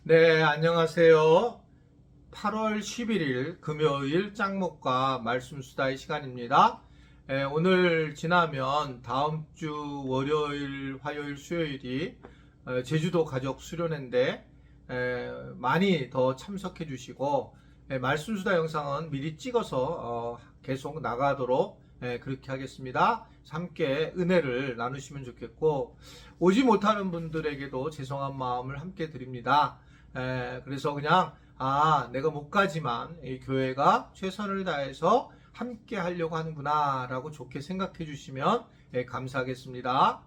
네, 안녕하세요. 8월 11일 금요일 짱목과 말씀 수다의 시간입니다. 오늘 지나면 다음 주 월요일, 화요일, 수요일이 제주도 가족 수련회인데 많이 더 참석해 주시고 말씀 수다 영상은 미리 찍어서 계속 나가도록 그렇게 하겠습니다. 함께 은혜를 나누시면 좋겠고 오지 못하는 분들에게도 죄송한 마음을 함께 드립니다. 그래서 그냥 내가 못 가지만 이 교회가 최선을 다해서 함께 하려고 하는구나 라고 좋게 생각해 주시면 감사하겠습니다.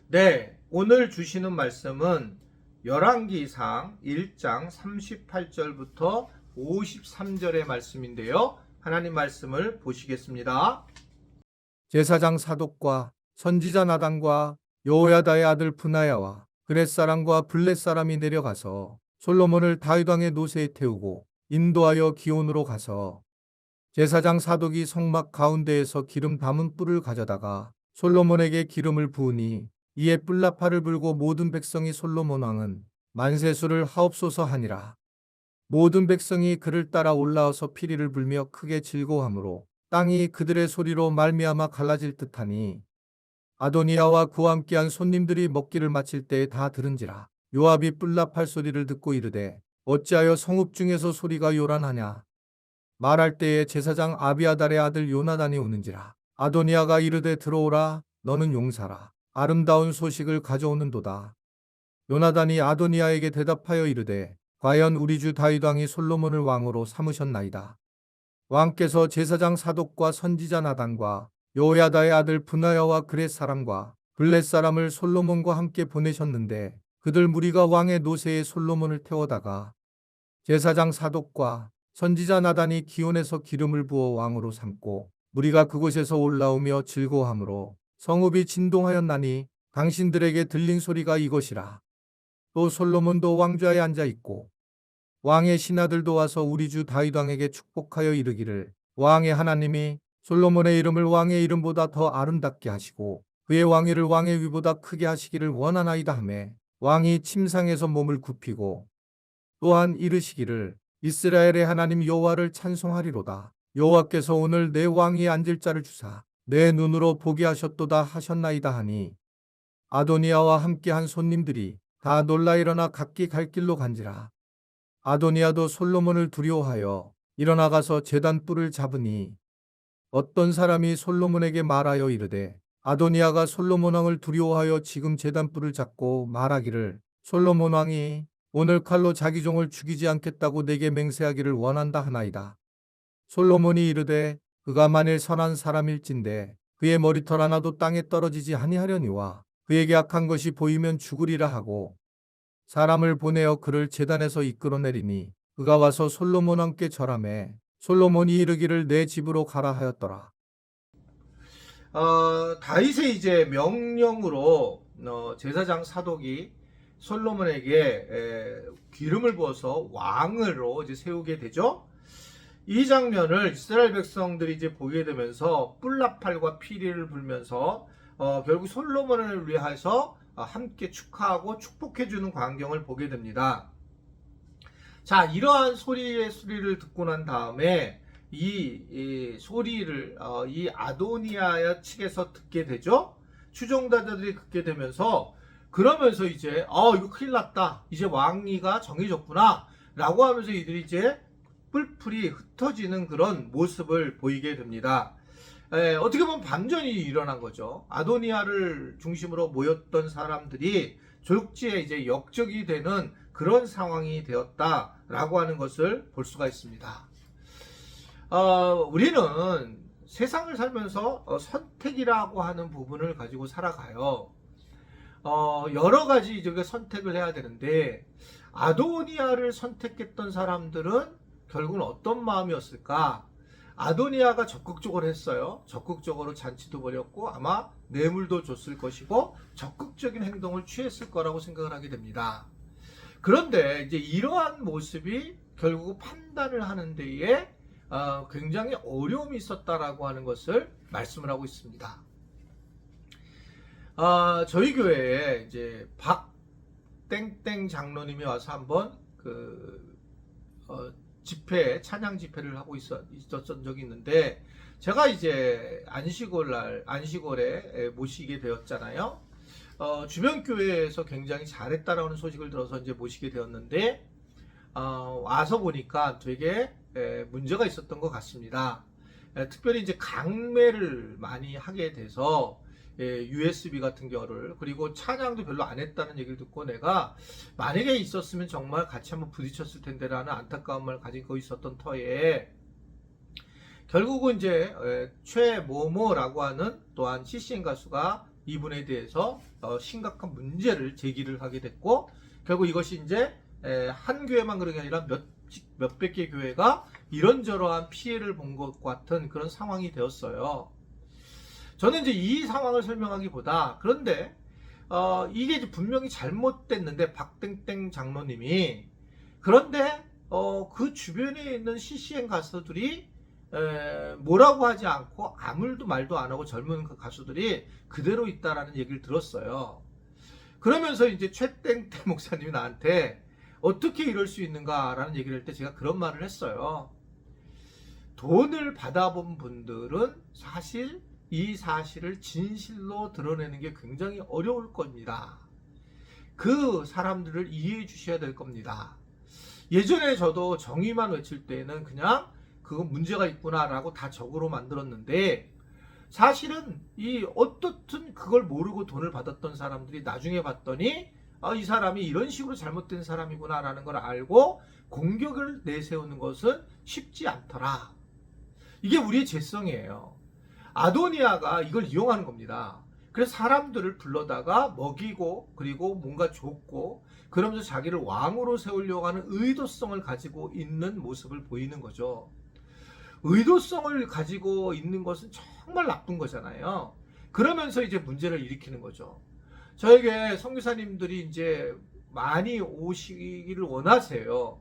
네, 오늘 주시는 말씀은 열왕기상 1장 38절부터 53절의 말씀인데요. 하나님 말씀을 보시겠습니다. 제사장 사독과 선지자 나단과 여호야다의 아들 브나야와 그렛 사람과 블렛 사람이 내려가서 솔로몬을 다윗 왕의 노새에 태우고 인도하여 기온으로 가서 제사장 사독이 성막 가운데에서 기름 담은 뿔을 가져다가 솔로몬에게 기름을 부으니 이에 뿔나팔을 불고 모든 백성이 솔로몬 왕은 만세수를 하옵소서 하니라. 모든 백성이 그를 따라 올라와서 피리를 불며 크게 즐거워하므로 땅이 그들의 소리로 말미암아 갈라질 듯하니 아도니아와 그와 함께한 손님들이 먹기를 마칠 때에 다 들은지라. 요압이 뿔나팔 소리를 듣고 이르되 어찌하여 성읍 중에서 소리가 요란하냐. 말할 때에 제사장 아비아달의 아들 요나단이 오는지라. 아도니아가 이르되 들어오라. 너는 용사라. 아름다운 소식을 가져오는도다. 요나단이 아도니아에게 대답하여 이르되 과연 우리 주 다윗 왕이 솔로몬을 왕으로 삼으셨나이다. 왕께서 제사장 사독과 선지자 나단과 여호야다의 아들 브나야와 그렛 사람과 블렛 사람을 솔로몬과 함께 보내셨는데 그들 무리가 왕의 노새에 솔로몬을 태워다가 제사장 사독과 선지자 나단이 기온에서 기름을 부어 왕으로 삼고 무리가 그곳에서 올라오며 즐거워하므로 성읍이 진동하였나니 당신들에게 들린 소리가 이것이라. 또 솔로몬도 왕좌에 앉아 있고 왕의 신하들도 와서 우리 주 다윗 왕에게 축복하여 이르기를 왕의 하나님이 솔로몬의 이름을 왕의 이름보다 더 아름답게 하시고 그의 왕위를 왕의 위보다 크게 하시기를 원하나이다 하매 왕이 침상에서 몸을 굽히고 또한 이르시기를 이스라엘의 하나님 여호와를 찬송하리로다. 여호와께서 오늘 내 왕위에 앉을 자를 주사 내 눈으로 보게 하셨도다 하셨나이다 하니 아도니아와 함께한 손님들이 다 놀라 일어나 각기 갈 길로 간지라. 아도니아도 솔로몬을 두려워하여 일어나가서 제단 뿔을 잡으니 어떤 사람이 솔로몬에게 말하여 이르되 아도니아가 솔로몬 왕을 두려워하여 지금 제단 뿔을 잡고 말하기를 솔로몬 왕이 오늘 칼로 자기 종을 죽이지 않겠다고 내게 맹세하기를 원한다 하나이다. 솔로몬이 이르되 그가 만일 선한 사람일진데 그의 머리털 하나도 땅에 떨어지지 아니하려니와 그에게 악한 것이 보이면 죽으리라 하고 사람을 보내어 그를 제단에서 이끌어내리니 그가 와서 솔로몬 왕께 절하매 솔로몬이 이르기를 내 집으로 가라 하였더라. 다윗의 이제 명령으로 제사장 사독이 솔로몬에게 기름을 부어서 왕으로 이제 세우게 되죠. 이 장면을 이스라엘 백성들이 이제 보게 되면서 뿔나팔과 피리를 불면서 결국 솔로몬을 위해서 함께 축하하고 축복해주는 광경을 보게 됩니다. 자, 이러한 소리를 듣고 난 다음에 이 소리를 이 아도니아 측에서 듣게 되죠. 추종자들이 듣게 되면서 그러면서 이제 이거 큰일 났다. 이제 왕위가 정해졌구나. 라고 하면서 이들이 이제 뿔풀이 흩어지는 그런 모습을 보이게 됩니다. 어떻게 보면 반전이 일어난 거죠. 아도니아를 중심으로 모였던 사람들이 졸지에 이제 역적이 되는 그런 상황이 되었다라고 하는 것을 볼 수가 있습니다. 우리는 세상을 살면서 선택이라고 하는 부분을 가지고 살아가요. 여러 가지 이제 선택을 해야 되는데 아도니아를 선택했던 사람들은 결국은 어떤 마음이었을까? 아도니아가 적극적으로 했어요. 적극적으로 잔치도 벌였고 아마 뇌물도 줬을 것이고 적극적인 행동을 취했을 거라고 생각을 하게 됩니다. 그런데 이제 이러한 모습이 결국 판단을 하는 데에 굉장히 어려움이 있었다라고 하는 것을 말씀을 하고 있습니다. 저희 교회에 이제 박 땡땡 장로님이 와서 한번 집회, 찬양 집회를 하고 있었던 적이 있는데, 제가 이제 안식월에 모시게 되었잖아요. 주변 교회에서 굉장히 잘했다라는 소식을 들어서 이제 모시게 되었는데, 와서 보니까 되게 문제가 있었던 것 같습니다. 특별히 이제 강매를 많이 하게 돼서 USB 같은 경우를, 그리고 찬양도 별로 안 했다는 얘기를 듣고, 내가 만약에 있었으면 정말 같이 한번 부딪혔을 텐데라는 안타까움을 가지고 있었던 터에, 결국은 이제 최모모라고 하는 또한 CCM 가수가 이분에 대해서 심각한 문제를 제기를 하게 됐고, 결국 이것이 이제 한 교회만 그런 게 아니라 몇백 개 교회가 이런저러한 피해를 본 것 같은 그런 상황이 되었어요. 저는 이제 이 상황을 설명하기보다, 그런데 이게 이제 분명히 잘못됐는데, 박땡땡 장로님이, 그런데 그 주변에 있는 CCM 가수들이 뭐라고 하지 않고 아무 말도 안 하고 젊은 그 가수들이 그대로 있다라는 얘기를 들었어요. 그러면서 이제 최땡땡 목사님이 나한테 어떻게 이럴 수 있는가라는 얘기를 할 때 제가 그런 말을 했어요. 돈을 받아본 분들은 사실 이 사실을 진실로 드러내는 게 굉장히 어려울 겁니다. 그 사람들을 이해해 주셔야 될 겁니다. 예전에 저도 정의만 외칠 때는 그냥 그거 문제가 있구나라고 다 적으로 만들었는데, 사실은 이 어떻든 그걸 모르고 돈을 받았던 사람들이 나중에 봤더니 이 사람이 이런 식으로 잘못된 사람이구나라는 걸 알고 공격을 내세우는 것은 쉽지 않더라. 이게 우리의 죄성이에요. 아도니아가 이걸 이용하는 겁니다. 그래서 사람들을 불러다가 먹이고, 그리고 뭔가 줬고, 그러면서 자기를 왕으로 세우려고 하는 의도성을 가지고 있는 모습을 보이는 거죠. 의도성을 가지고 있는 것은 정말 나쁜 거잖아요. 그러면서 이제 문제를 일으키는 거죠. 저에게 선교사님들이 이제 많이 오시기를 원하세요.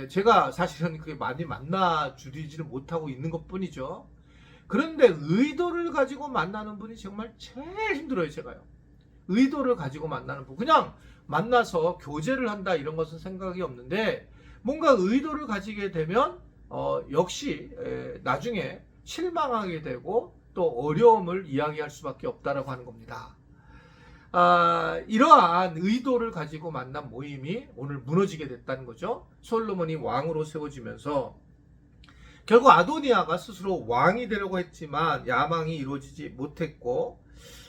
제가 사실은 그게 많이 만나 주지를 못하고 있는 것 뿐이죠. 그런데 의도를 가지고 만나는 분이 정말 제일 힘들어요, 제가요. 의도를 가지고 만나는 분. 그냥 만나서 교제를 한다 이런 것은 생각이 없는데, 뭔가 의도를 가지게 되면 역시 나중에 실망하게 되고 또 어려움을 이야기할 수밖에 없다라고 하는 겁니다. 이러한 의도를 가지고 만난 모임이 오늘 무너지게 됐다는 거죠. 솔로몬이 왕으로 세워지면서 결국 아도니아가 스스로 왕이 되려고 했지만 야망이 이루어지지 못했고,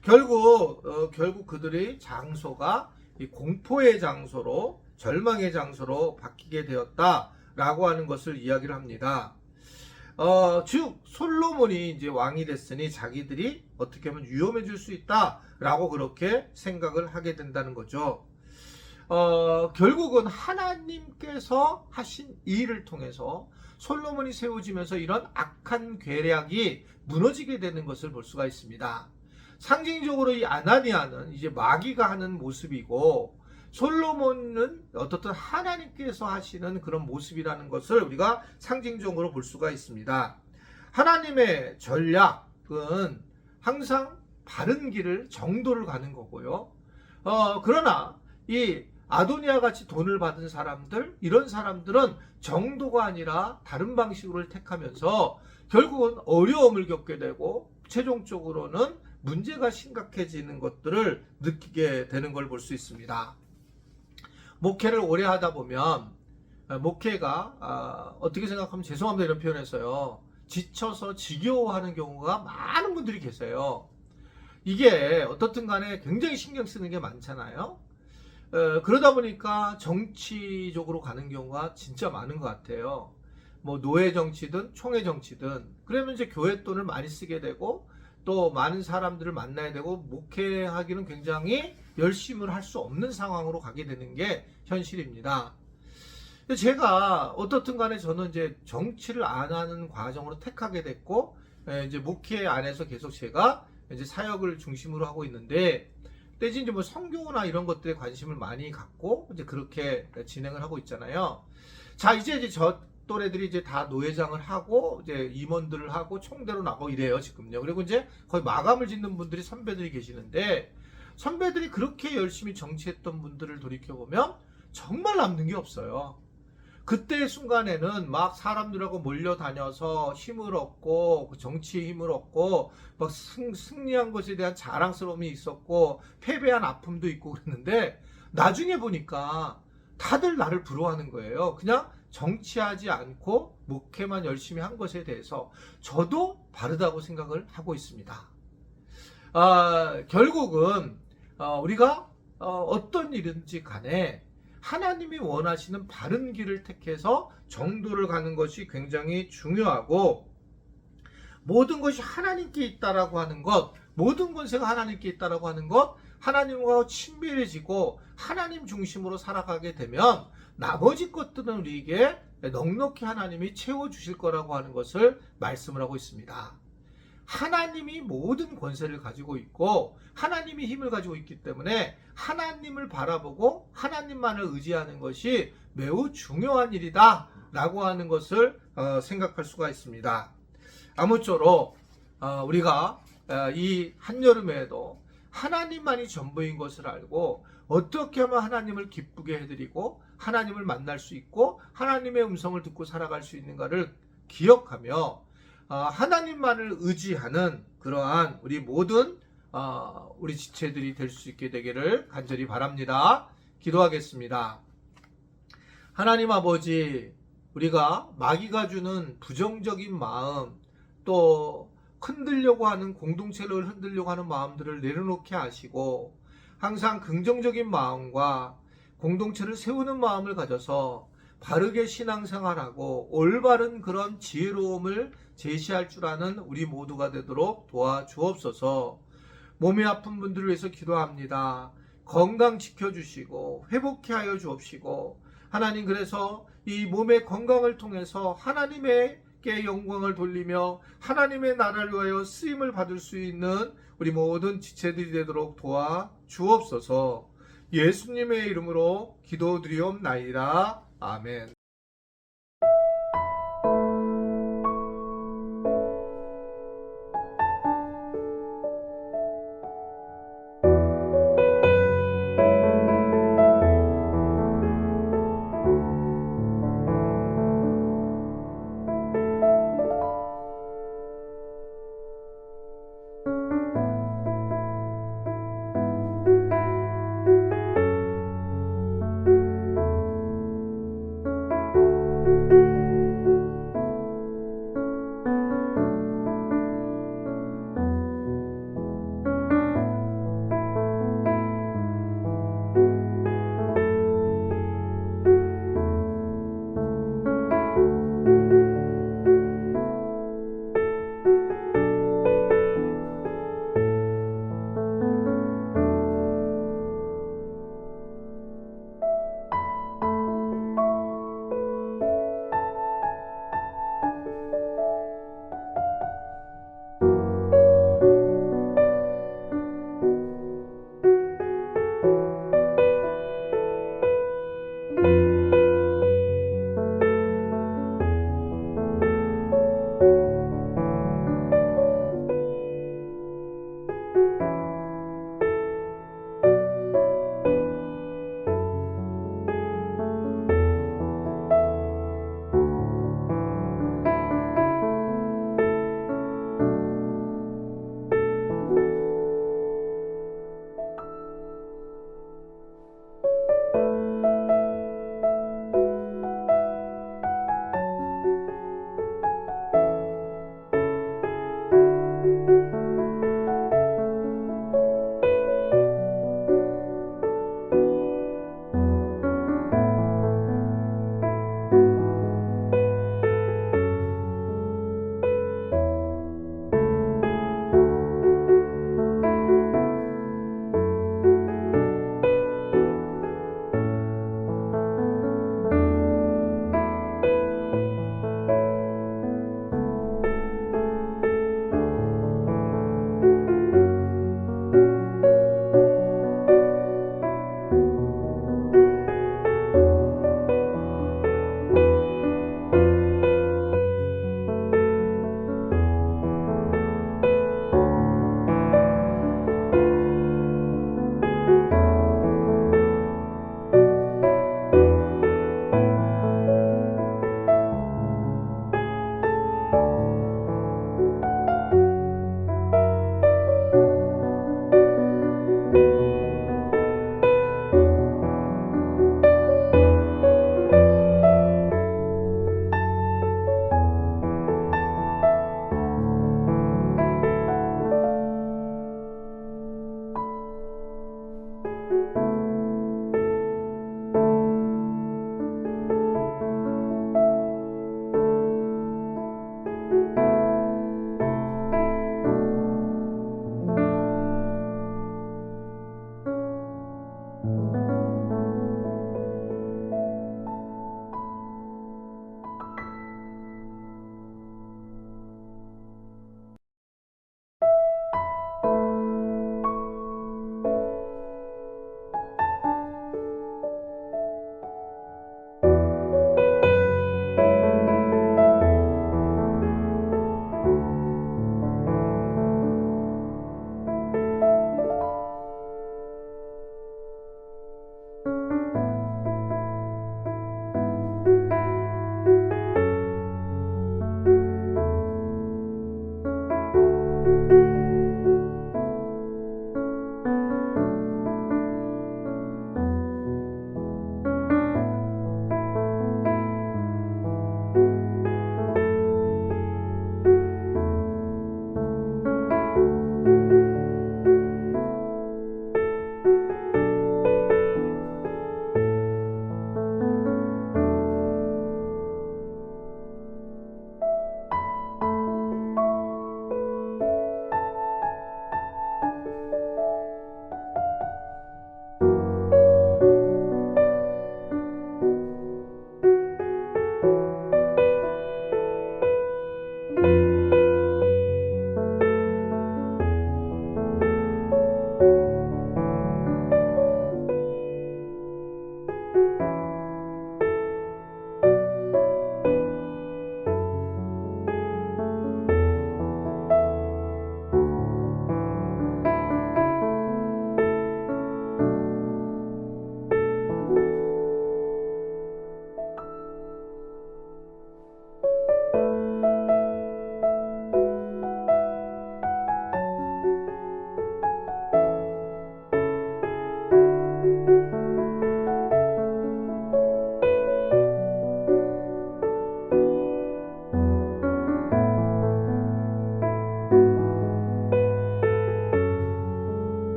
결국 그들의 장소가 이 공포의 장소로, 절망의 장소로 바뀌게 되었다라고 하는 것을 이야기를 합니다. 즉 솔로몬이 이제 왕이 됐으니 자기들이 어떻게 하면 위험해질 수 있다라고 그렇게 생각을 하게 된다는 거죠. 결국은 하나님께서 하신 일을 통해서 솔로몬이 세워지면서 이런 악한 계략이 무너지게 되는 것을 볼 수가 있습니다. 상징적으로 이 아나니아는 이제 마귀가 하는 모습이고, 솔로몬은 어떻든 하나님께서 하시는 그런 모습이라는 것을 우리가 상징적으로 볼 수가 있습니다. 하나님의 전략은 항상 바른 길을, 정도를 가는 거고요. 그러나 이 아도니아 같이 돈을 받은 사람들, 이런 사람들은 정도가 아니라 다른 방식으로 택하면서 결국은 어려움을 겪게 되고, 최종적으로는 문제가 심각해지는 것들을 느끼게 되는 걸 볼 수 있습니다. 목회를 오래 하다 보면 목회가 어떻게 생각하면 죄송합니다 이런 표현에서요, 지쳐서 지겨워하는 경우가 많은 분들이 계세요. 이게 어떻든 간에 굉장히 신경 쓰는 게 많잖아요. 그러다 보니까 정치적으로 가는 경우가 진짜 많은 것 같아요. 뭐 노예 정치든 총회 정치든. 그러면 이제 교회 돈을 많이 쓰게 되고 또 많은 사람들을 만나야 되고 목회하기는 굉장히 열심히 할 수 없는 상황으로 가게 되는 게 현실입니다. 제가 어떻든 간에 저는 이제 정치를 안 하는 과정으로 택하게 됐고, 이제 목회 안에서 계속 제가 이제 사역을 중심으로 하고 있는데, 대신 이제 뭐 성교나 이런 것들에 관심을 많이 갖고 이제 그렇게 진행을 하고 있잖아요. 자, 이제 저 또래들이 이제 다 노회장을 하고 이제 임원들을 하고 총대로 나고 이래요 지금요. 그리고 이제 거의 마감을 짓는 분들이 선배들이 계시는데, 선배들이 그렇게 열심히 정치했던 분들을 돌이켜보면 정말 남는 게 없어요. 그때 순간에는 막 사람들하고 몰려다녀서 힘을 얻고 그 정치의 힘을 얻고 막 승리한 것에 대한 자랑스러움이 있었고 패배한 아픔도 있고 그랬는데 나중에 보니까 다들 나를 부러워하는 거예요. 그냥 정치하지 않고 목회만 열심히 한 것에 대해서 저도 바르다고 생각을 하고 있습니다. 결국은 우리가 어떤 일인지 간에 하나님이 원하시는 바른 길을 택해서 정도를 가는 것이 굉장히 중요하고, 모든 것이 하나님께 있다라고 하는 것, 모든 권세가 하나님께 있다라고 하는 것, 하나님과 친밀해지고 하나님 중심으로 살아가게 되면 나머지 것들은 우리에게 넉넉히 하나님이 채워주실 거라고 하는 것을 말씀을 하고 있습니다. 하나님이 모든 권세를 가지고 있고 하나님이 힘을 가지고 있기 때문에 하나님을 바라보고 하나님만을 의지하는 것이 매우 중요한 일이다 라고 하는 것을 생각할 수가 있습니다. 아무쪼록 우리가 이 한여름에도 하나님만이 전부인 것을 알고 어떻게 하면 하나님을 기쁘게 해드리고 하나님을 만날 수 있고 하나님의 음성을 듣고 살아갈 수 있는가를 기억하며 하나님만을 의지하는 그러한 우리 모든 우리 지체들이 될 수 있게 되기를 간절히 바랍니다. 기도하겠습니다. 하나님 아버지, 우리가 마귀가 주는 부정적인 마음, 또 흔들려고 하는 공동체를 흔들려고 하는 마음들을 내려놓게 하시고 항상 긍정적인 마음과 공동체를 세우는 마음을 가져서 바르게 신앙생활하고 올바른 그런 지혜로움을 제시할 줄 아는 우리 모두가 되도록 도와주옵소서. 몸이 아픈 분들을 위해서 기도합니다. 건강 지켜주시고 회복케 하여 주옵시고, 하나님, 그래서 이 몸의 건강을 통해서 하나님께 영광을 돌리며 하나님의 나라를 위하여 쓰임을 받을 수 있는 우리 모든 지체들이 되도록 도와주옵소서. 예수님의 이름으로 기도드리옵나이다. 아멘.